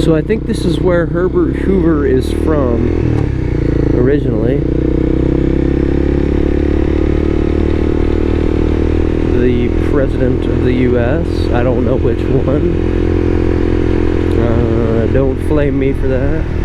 So I think this is where Herbert Hoover is from originally. The president of the US. I don't know which one. Don't flame me for that.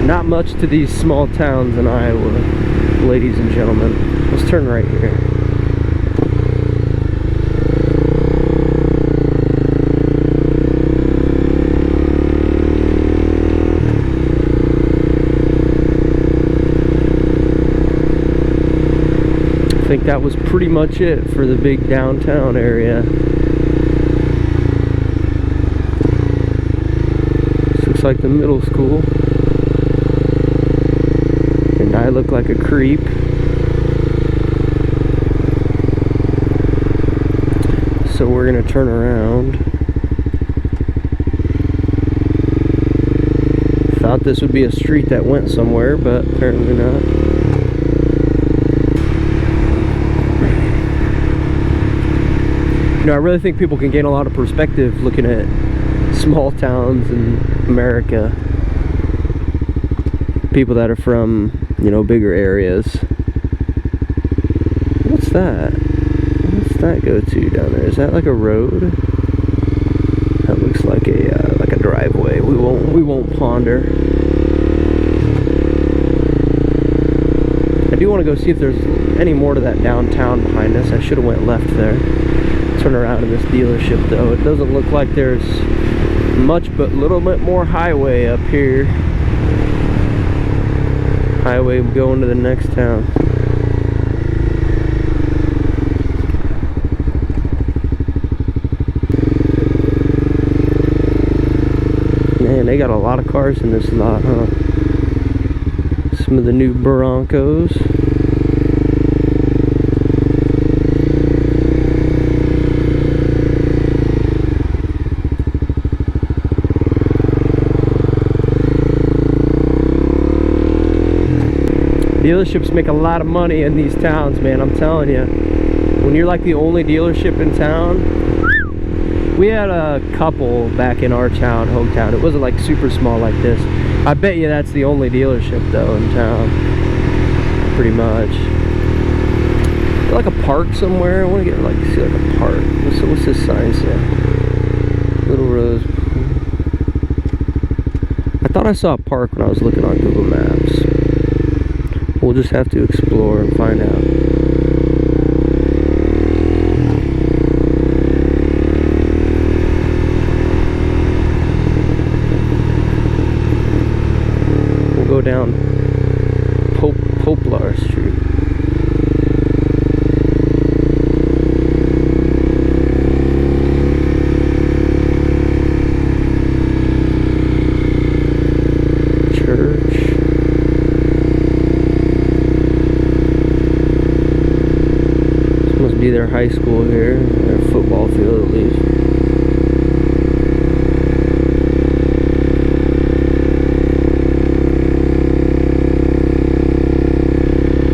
Not much to these small towns in Iowa, ladies and gentlemen. Let's turn right here. I think that was pretty much it for the big downtown area. This looks like the middle school. And I look like a creep. So we're gonna turn around. Thought this would be a street that went somewhere, but apparently not. You know, I really think people can gain a lot of perspective looking at small towns in America. People that are from, you know, bigger areas. What's that? What's that go to down there? Is that like a road? That looks like a driveway. We won't ponder. I do want to go see if there's any more to that downtown behind us. I should have went left there. Turn around in this dealership though. It doesn't look like there's much but a little bit more highway up here. Highway going to the next town. Man, they got a lot of cars in this lot, huh? Some of the new Broncos. Dealerships make a lot of money in these towns, man, I'm telling you. When you're like the only dealership in town. We had a couple back in our town, hometown. It wasn't like super small like this. I bet you that's the only dealership though in town. Pretty much. Like a park somewhere. I want to get like see like a park. What's this sign say? Little Rose. I thought I saw a park when I was looking on Google Maps. We'll just have to explore and find out. We'll go down Poplar Street. Be their high school here, their football field at least.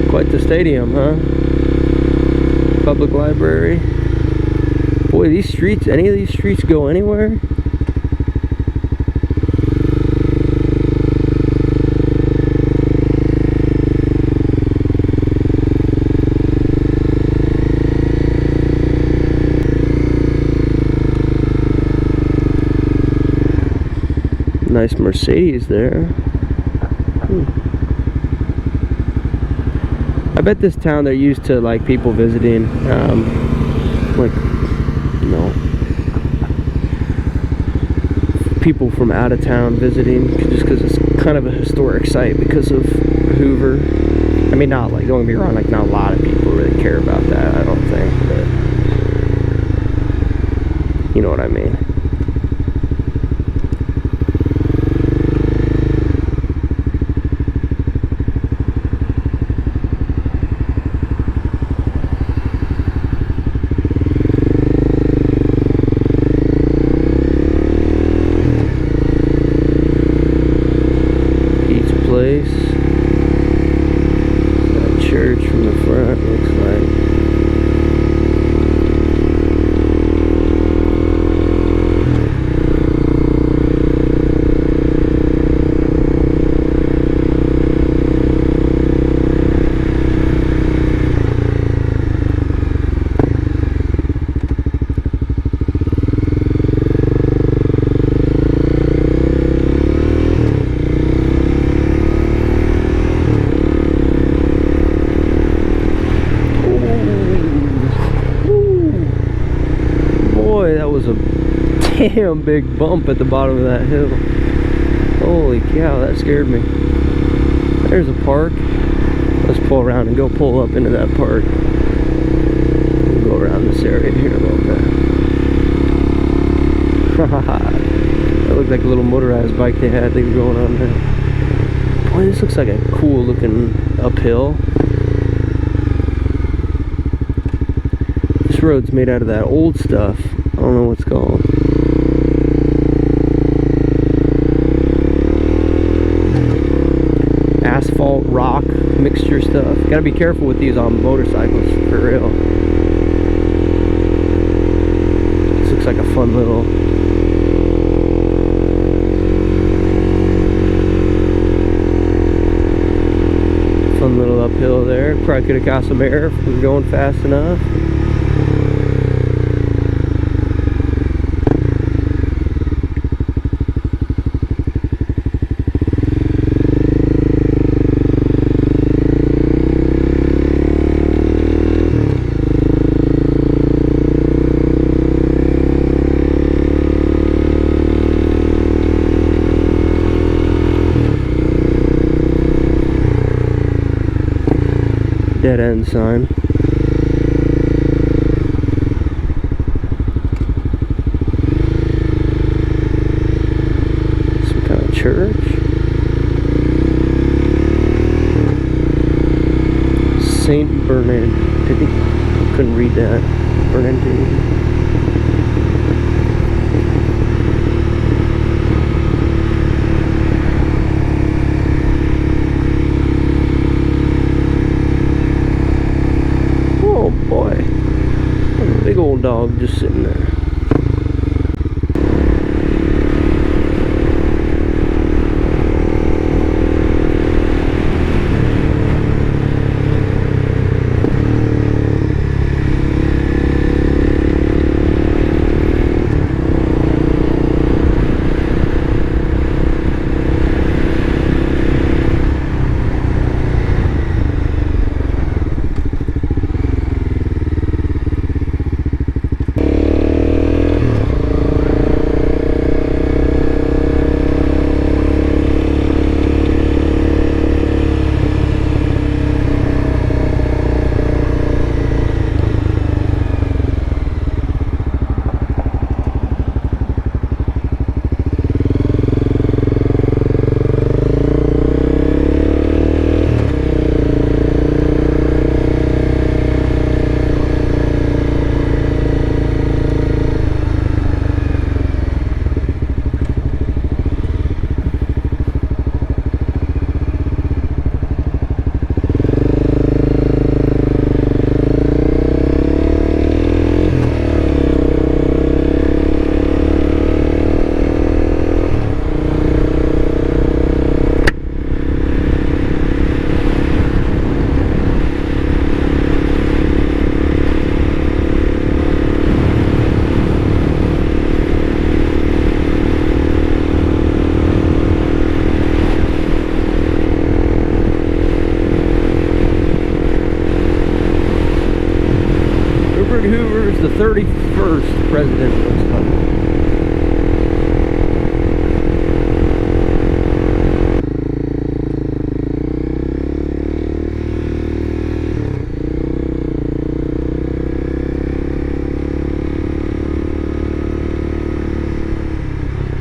Quite the stadium, huh? Public library. Boy, these streets, any of these streets go anywhere? Nice Mercedes there. I bet this town they're used to like people visiting, like, you know, people from out of town visiting, just because it's kind of a historic site because of Hoover. I mean, not like, don't get me wrong, like not a lot of people really care about that, I don't think, but you know what I mean. damn big bump at the bottom of that hill. Holy cow, that scared me. There's a park. Let's pull around and go pull up into that park. We'll go around this area here a little bit. That looked like a little motorized bike they were going on there. Boy, this looks like a cool looking uphill. This road's made out of that old stuff. I don't know what's called. Asphalt, rock, mixture stuff. Gotta be careful with these on motorcycles, for real. This looks like a fun little... uphill there. Probably could have got some air if we were going fast enough. Dead end sign. Some kind of church. Saint Bernard. Couldn't read that. Bernardine. Big old dog just sitting there. Herbert Hoover is the 31st president of this country.